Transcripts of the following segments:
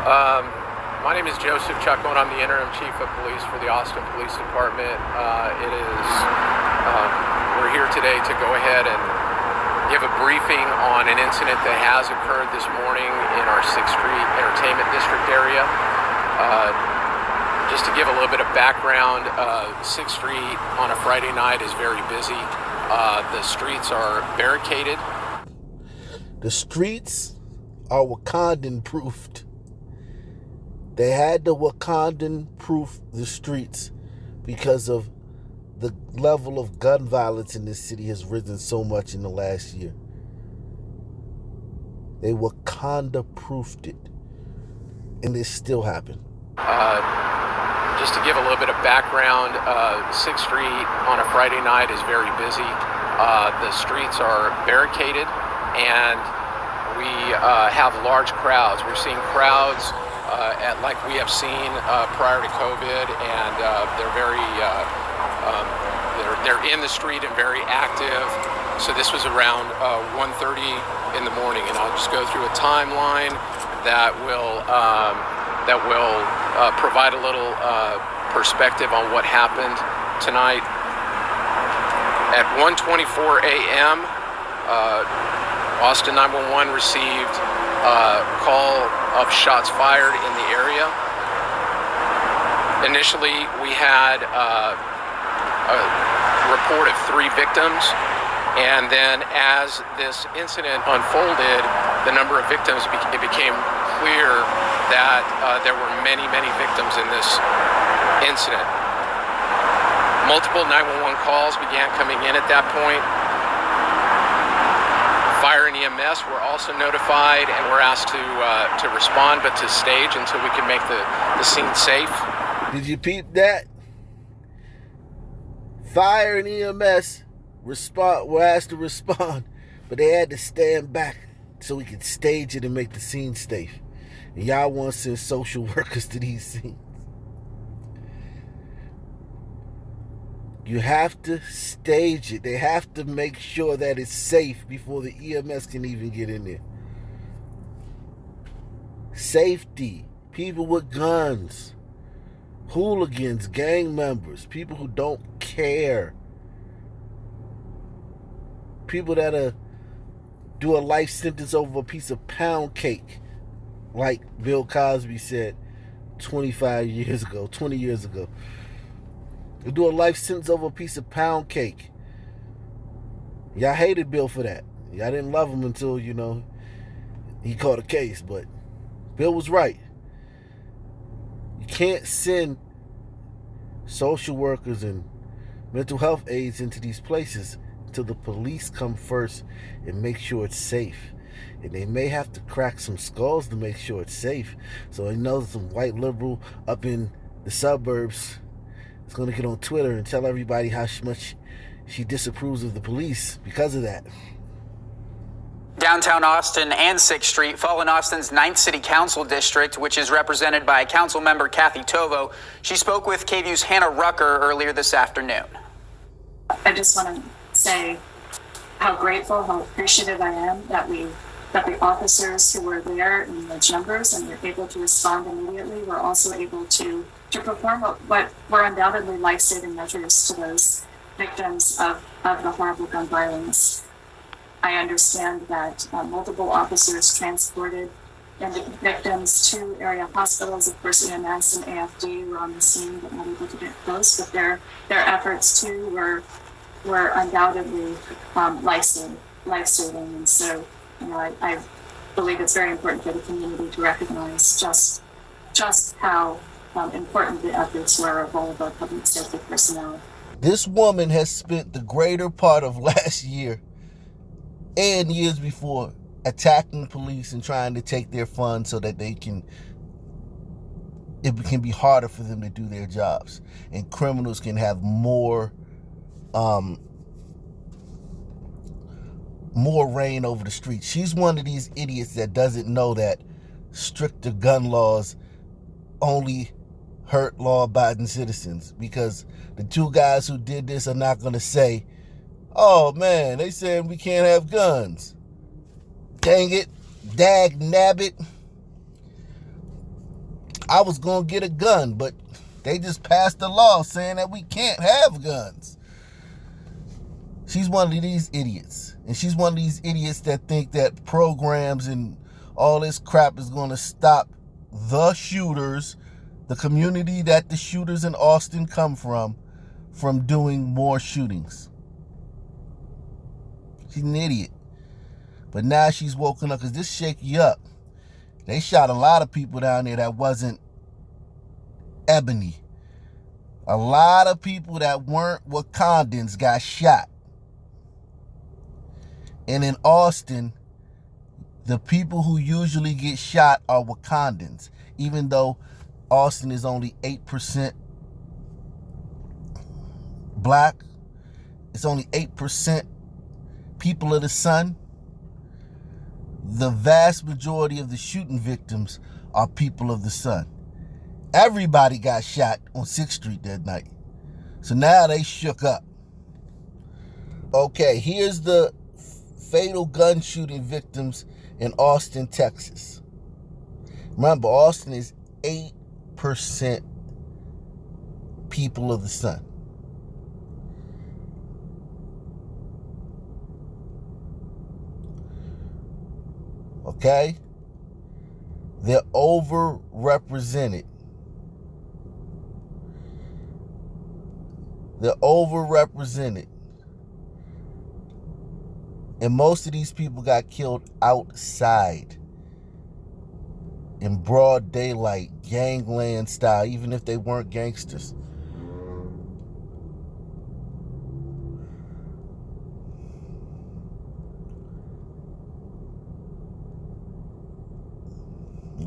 Um, my name is Joseph Chucko, and I'm the interim chief of police for the Austin Police Department. We're here today to go ahead and give a briefing on an incident that has occurred this morning in our 6th Street Entertainment District area. Just to give a little bit of background, 6th Street on a Friday night is very busy. The streets are barricaded. The streets are Wakandan-proofed. They had to Wakandan-proof the streets because of the level of gun violence in this city has risen so much in the last year. They Wakanda-proofed it, and it still happened. Just to give a little bit of background, 6th Street on a Friday night is very busy. The streets are barricaded, and we have large crowds. We're seeing crowds like we have seen prior to COVID, and they're in the street and very active. So this was around 1:30 in the morning, and I'll just go through a timeline that will provide a little perspective on what happened tonight. At 1:24 a.m., Austin 911 received a call of shots fired in the area. Initially, we had a report of 3 victims, and then as this incident unfolded, the number of victims, it became clear that there were many victims in this incident. Multiple 911 calls began coming in at that point. Fire and EMS were also notified and were asked to respond, but to stage until we can make the scene safe. Did you peep that? Fire and EMS were asked to respond, but they had to stand back so we could stage it and make the scene safe. And y'all want to send social workers to these scenes. You have to stage it. They have to make sure that it's safe before the EMS can even get in there. Safety. People with guns. Hooligans, gang members, people who don't care. People that do a life sentence over a piece of pound cake, like Bill Cosby said 20 years ago. They do a life sentence over a piece of pound cake. Y'all hated Bill for that. Y'all didn't love him until, he caught a case, but Bill was right. You can't send social workers and mental health aides into these places until the police come first and make sure it's safe. And they may have to crack some skulls to make sure it's safe. So some white liberal up in the suburbs is going to get on Twitter and tell everybody how much she disapproves of the police because of that. Downtown Austin and 6th Street fall in Austin's 9th City Council District, which is represented by Council Member Kathy Tovo. She spoke with KVU's Hannah Rucker earlier this afternoon. I just want to say how grateful, how appreciative I am that the officers who were there in large numbers and were able to respond immediately were also able to perform what were undoubtedly life-saving measures to those victims of the horrible gun violence. I understand that multiple officers transported victims to area hospitals. Of course, EMS and AFD were on the scene but not able to get close. But their efforts too were undoubtedly life-saving. And so, I believe it's very important for the community to recognize just how important the efforts were of all of our public safety personnel. This woman has spent the greater part of last year and years before attacking police and trying to take their funds so that it can be harder for them to do their jobs, and criminals can have more reign over the streets. She's one of these idiots that doesn't know that stricter gun laws only hurt law-abiding citizens, because the 2 guys who did this are not going to say, oh man, they said we can't have guns. Dang it, dag nabbit. I was going to get a gun, but they just passed a law saying that we can't have guns. She's one of these idiots. And she's one of these idiots that think that programs and all this crap is going to stop the shooters, the community that the shooters in Austin come from doing more shootings. She's an idiot. But now she's woken up because this shake you up. They shot a lot of people down there that wasn't ebony. A lot of people that weren't Wakandans got shot. And in Austin, the people who usually get shot are Wakandans. Even though Austin is only 8% black, it's only 8% people of the sun. The vast majority of the shooting victims are people of the sun. Everybody got shot on 6th Street that night. So now they shook up. Okay, here's the fatal gun shooting victims in Austin, Texas. Remember, Austin is 8% people of the sun. Okay? They're overrepresented. They're overrepresented. And most of these people got killed outside, in broad daylight, gangland style, even if they weren't gangsters.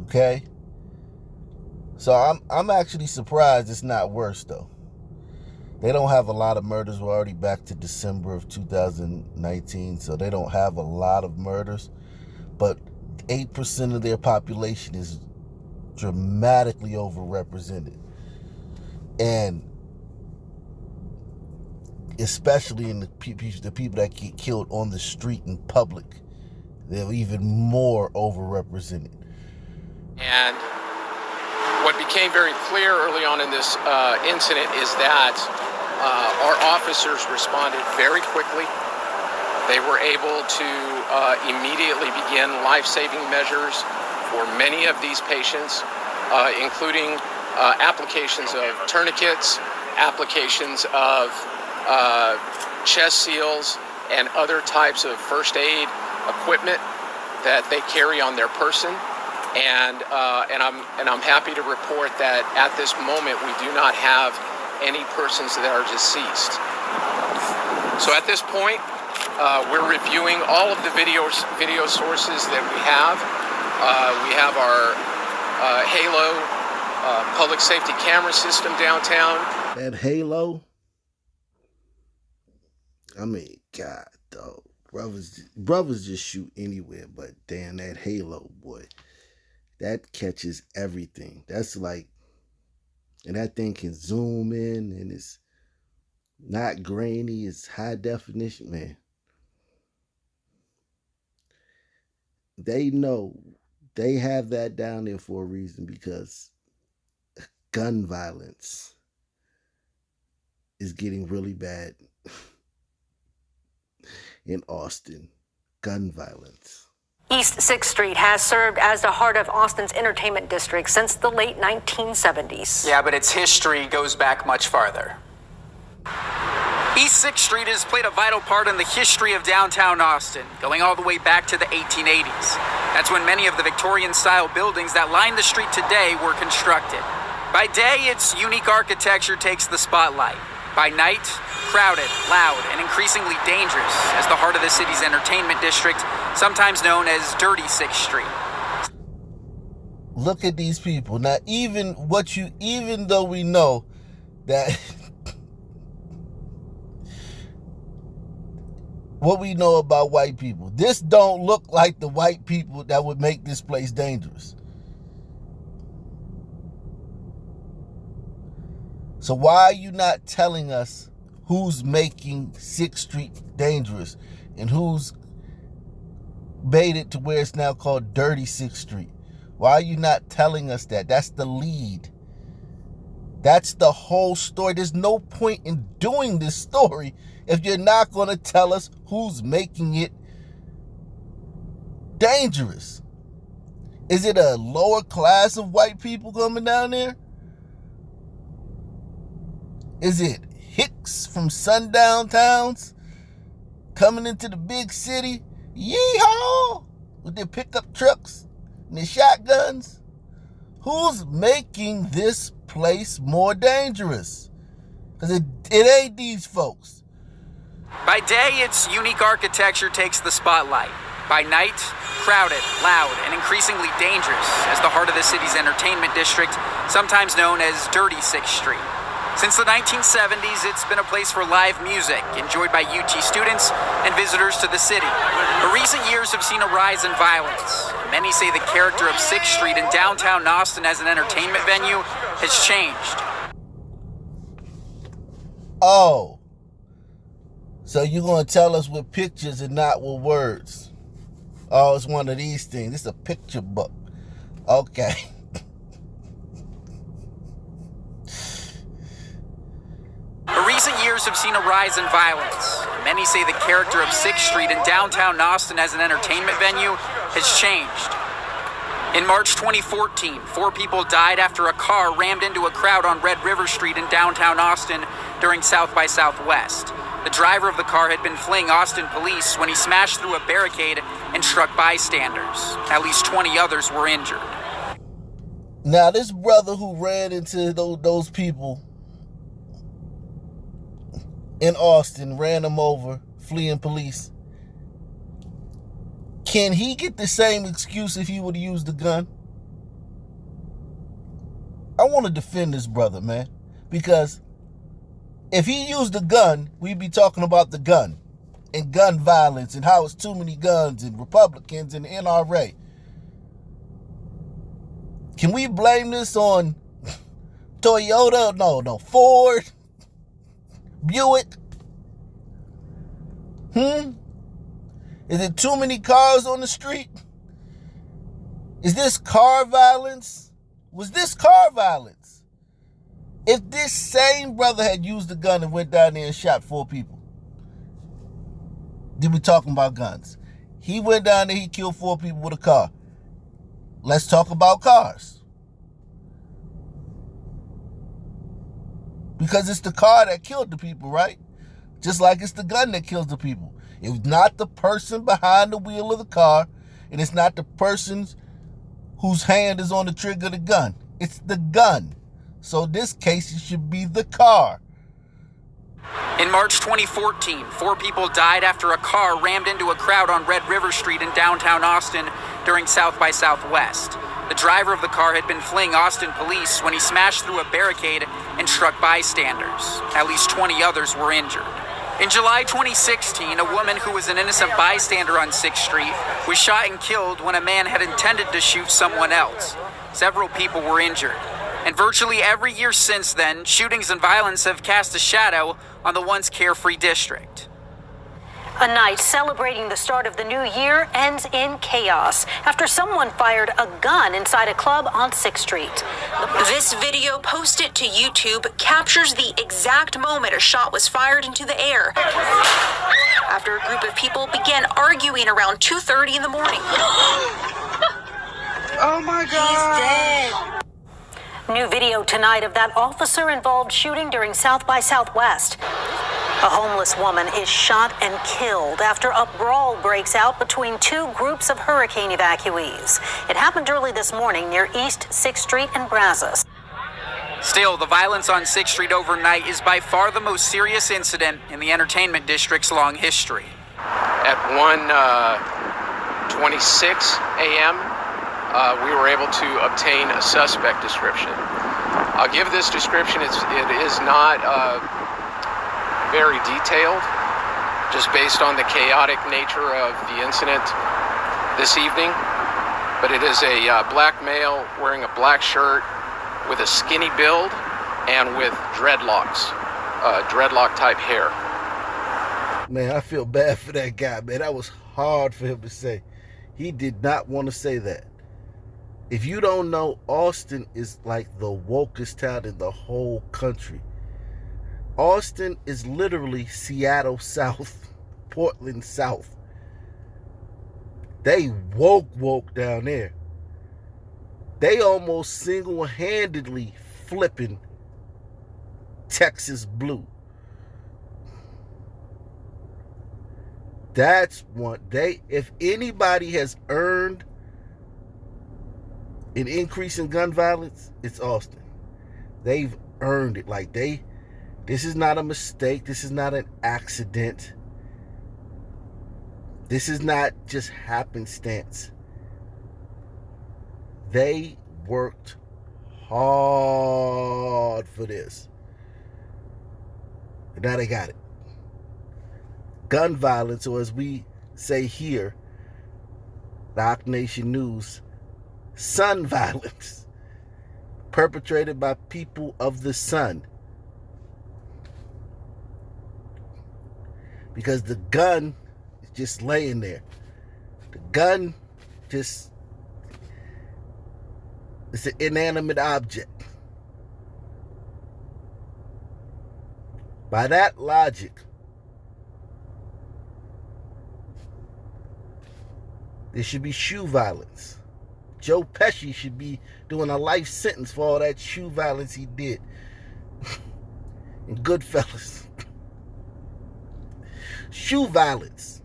Okay? So I'm actually surprised it's not worse, though. They don't have a lot of murders. We're already back to December of 2019, so they don't have a lot of murders. But 8% of their population is dramatically overrepresented. And especially in the people that get killed on the street in public, they're even more overrepresented. And what became very clear early on in this incident is that our officers responded very quickly. They were able to immediately begin life-saving measures for many of these patients, including applications of tourniquets, applications of chest seals, and other types of first aid equipment that they carry on their person. And I'm happy to report that at this moment we do not have any persons that are deceased. So at this point, we're reviewing all of the video sources that we have. We have our Halo public safety camera system downtown. That Halo, I mean, God, dog, brothers just shoot anywhere, but damn, that Halo, boy, that catches everything. That's like, and that thing can zoom in, and it's not grainy, it's high definition, man. They know they have that down there for a reason, because gun violence is getting really bad in Austin. Gun violence. East 6th Street has served as the heart of Austin's entertainment district since the late 1970s. Yeah, but its history goes back much farther. East 6th Street has played a vital part in the history of downtown Austin, going all the way back to the 1880s. That's when many of the Victorian-style buildings that line the street today were constructed. By day, its unique architecture takes the spotlight. By night, crowded, loud, and increasingly dangerous as the heart of the city's entertainment district, sometimes known as Dirty 6th Street. Look at these people. Now, even though we know that what we know about white people, this don't look like the white people that would make this place dangerous. So why are you not telling us who's making 6th Street dangerous and who's made it to where it's now called Dirty 6th Street? Why are you not telling us that? That's the lead. That's the whole story. There's no point in doing this story if you're not going to tell us who's making it dangerous. Is it a lower class of white people coming down there? Is it hicks from sundown towns coming into the big city? Yeehaw! With their pickup trucks and their shotguns? Who's making this place more dangerous? Because it ain't these folks. By day, its unique architecture takes the spotlight. By night, crowded, loud, and increasingly dangerous as the heart of the city's entertainment district, sometimes known as Dirty 6th Street. Since the 1970s, it's been a place for live music, enjoyed by UT students and visitors to the city. But recent years have seen a rise in violence. Many say the character of 6th Street in downtown Austin as an entertainment venue has changed. Oh, so you're going to tell us with pictures and not with words. Oh, it's one of these things. It's a picture book. Okay. Recent years have seen a rise in violence. Many say the character of 6th Street in downtown Austin as an entertainment venue has changed. In March 2014, 4 people died after a car rammed into a crowd on Red River Street in downtown Austin during South by Southwest. The driver of the car had been fleeing Austin police when he smashed through a barricade and struck bystanders. At least 20 others were injured. Now, this brother who ran into those people in Austin, ran them over, fleeing police, can he get the same excuse if he would have used the gun? I want to defend this brother, man, because if he used the gun, we'd be talking about the gun and gun violence and how it's too many guns and Republicans and the NRA. Can we blame this on Toyota? No, Ford? Buick? Is it too many cars on the street? Is this car violence? Was this car violence? If this same brother had used a gun and went down there and shot 4 people, then we talking about guns. He went down there, he killed 4 people with a car. Let's talk about cars. Because it's the car that killed the people, right? Just like it's the gun that kills the people. It's not the person behind the wheel of the car, and it's not the person whose hand is on the trigger of the gun. It's the gun. So in this case, it should be the car. In March 2014, 4 people died after a car rammed into a crowd on Red River Street in downtown Austin during South by Southwest. The driver of the car had been fleeing Austin police when he smashed through a barricade and struck bystanders. At least 20 others were injured. In July 2016, a woman who was an innocent bystander on 6th Street was shot and killed when a man had intended to shoot someone else. Several people were injured. And virtually every year since then, shootings and violence have cast a shadow on the once carefree district. A night celebrating the start of the new year ends in chaos after someone fired a gun inside a club on 6th Street. This video posted to YouTube captures the exact moment a shot was fired into the air after a group of people began arguing around 2:30 in the morning. Oh my God. He's dead. New video tonight of that officer-involved shooting during South by Southwest. A homeless woman is shot and killed after a brawl breaks out between 2 groups of hurricane evacuees. It happened early this morning near East 6th Street and Brazos. Still, the violence on 6th Street overnight is by far the most serious incident in the entertainment district's long history. At 1:26 a.m., we were able to obtain a suspect description. I'll give this description. It is not very detailed, just based on the chaotic nature of the incident this evening. But it is a black male wearing a black shirt with a skinny build and with dreadlocks, dreadlock type hair. Man, I feel bad for that guy, man. That was hard for him to say. He did not want to say that. If you don't know, Austin is like the wokest town in the whole country. Austin is literally Seattle South, Portland South. They woke down there. They almost single-handedly flipping Texas blue. That's one. If anybody has earned an increase in gun violence, it's Austin. They've earned it. Like this is not a mistake. This is not an accident. This is not just happenstance. They worked hard for this. And now they got it. Gun violence, or as we say here, the Oc Nation News, sun violence, perpetrated by people of the sun. Because the gun is just laying there. The gun just, it's an inanimate object. By that logic, there should be shoe violence. Joe Pesci should be doing a life sentence for all that shoe violence he did. And Goodfellas. Shoe violence.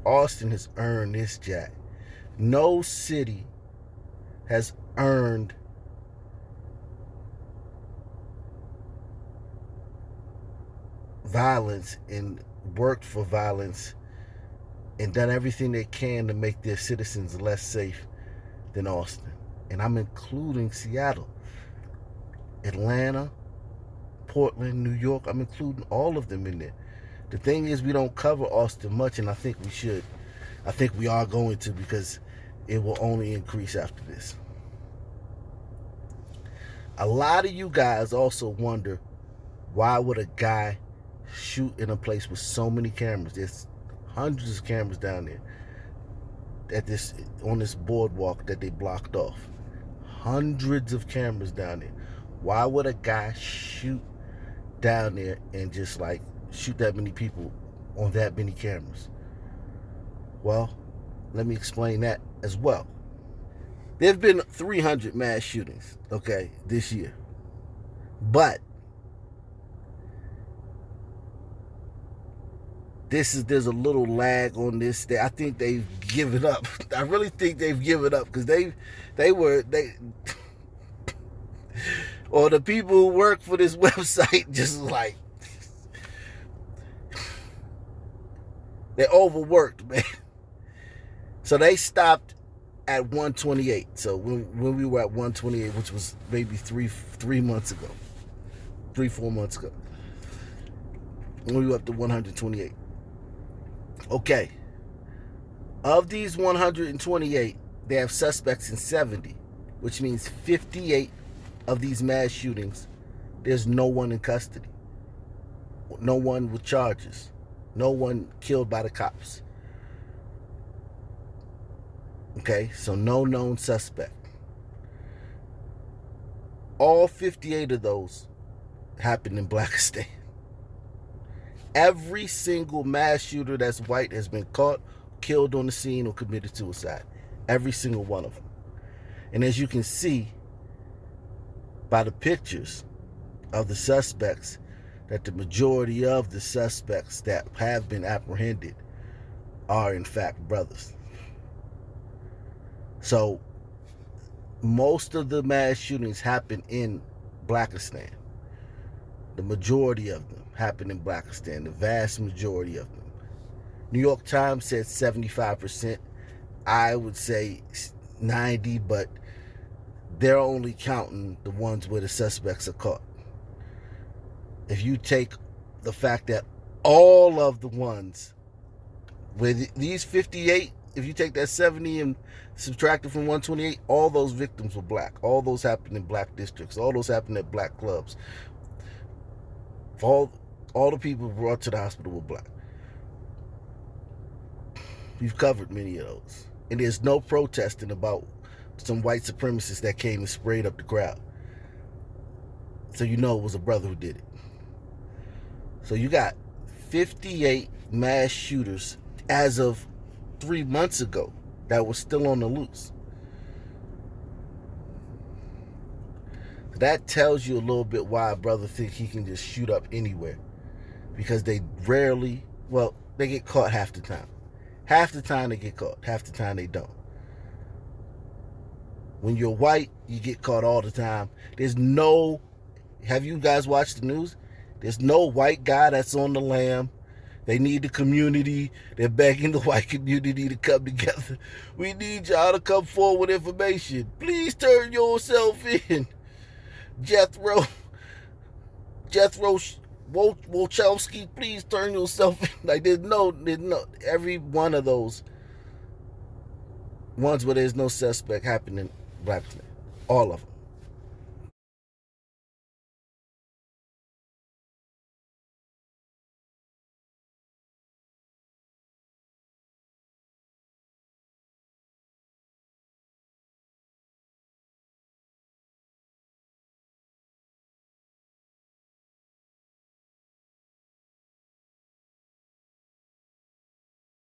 Austin has earned this, Jack. No city has earned violence and worked for violence and done everything they can to make their citizens less safe than Austin. And I'm including Seattle, Atlanta, Portland, New York. I'm including all of them in there. The thing is, we don't cover Austin much, and I think we should. I think we are going to, because it will only increase after this. A lot of you guys also wonder, why would a guy shoot in a place with so many cameras? There's hundreds of cameras down there on this boardwalk that they blocked off. Hundreds of cameras down there. Why would a guy shoot down there and just like shoot that many people on that many cameras? Well, let me explain that as well. There have been 300 mass shootings, okay, this year. But there's a little lag on this. I think they've given up. I really think they've given up, because they or the people who work for this website just like, they're overworked, man. So they stopped at 128. So when we were at 128, which was maybe 4 months ago, when we were up to 128. Okay. Of these 128, they have suspects in 70, which means 58 of these mass shootings, there's no one in custody. No one with charges. No one killed by the cops. Okay, so no known suspect. All 58 of those happened in Blackistan. Every single mass shooter that's white has been caught, killed on the scene, or committed suicide. Every single one of them. And as you can see by the pictures of the suspects, that the majority of the suspects that have been apprehended are in fact brothers. So most of the mass shootings happen in Blackistan. The majority of them happen in Blackistan, the vast majority of them. New York Times said 75%. I would say 90, but they're only counting the ones where the suspects are caught. If you take the fact that all of the ones where these 58, if you take that 70 and subtract it from 128, all those victims were black. All those happened in black districts. All those happened at black clubs. All All the people brought to the hospital were black. We've covered many of those. And there's no protesting about some white supremacists that came and sprayed up the crowd. So you know it was a brother who did it. So you got 58 mass shooters as of 3 months ago that were still on the loose. That tells you a little bit why a brother think he can just shoot up anywhere. Because they rarely, well, they get caught half the time. Half the time they get caught, half the time they don't. When you're white, you get caught all the time. There's no, have you guys watched the news? There's no white guy that's on the lam. They need the community. They're begging the white community to come together. We need y'all to come forward with information. Please turn yourself in. Jethro Wojciechowski, please turn yourself in. Like there's no, every one of those ones where there's no suspect happening, black men. All of them.